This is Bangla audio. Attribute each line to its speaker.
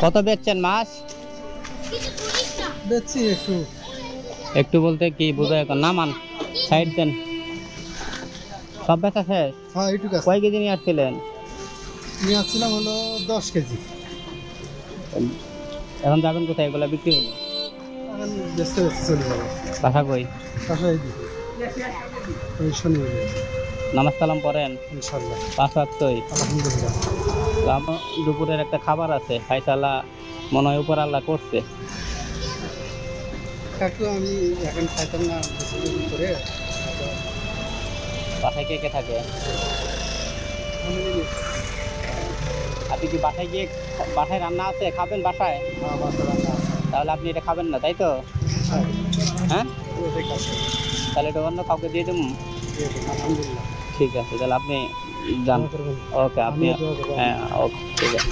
Speaker 1: কত বেচছেন মাছ?
Speaker 2: বেচছি একটু
Speaker 1: একটু বলতে কি বোঝায়? নামান সাইড দেন। সব বেচা শেষ?
Speaker 2: হ্যাঁ এইটুকু আছে।
Speaker 1: কয় কেজি নিয়ে আসছিলেন?
Speaker 2: নিয়ে আসছিলাম হলো 10 কেজি।
Speaker 1: এখন যাবেন কোথায়? এগুলো বিক্রি হলো?
Speaker 2: এখন বেচতে বেচতে চলে যাবো
Speaker 1: বাসা কই?
Speaker 2: বাসায় দিই ওই শনিবার
Speaker 1: নামাজ কালাম পড়েন?
Speaker 2: ইনশাল্লাহ।
Speaker 1: 5 ওয়াক্তই?
Speaker 2: আলহামদুলিল্লাহ।
Speaker 1: দুপুরের একটা খাবার আছে, ফাইসালা মনে হয় উপর আল্লাহ করছে।
Speaker 2: একটু আমি এখন খাইতাম না বেশি করে।
Speaker 1: বাসায় কে কে থাকে? আপনি কি বাসায় গিয়ে বাসায় রান্না আছে খাবেন বাসায়? তাহলে আপনি এটা খাবেন না তাই তো? হ্যাঁ, তাহলে এটা অন্য কাউকে দিয়ে দেবো।
Speaker 2: আলহামদুলিল্লাহ।
Speaker 1: ঠিক আছে, তাহলে আপনি যান। ওকে, আপনি হ্যাঁ, ওকে, ঠিক আছে।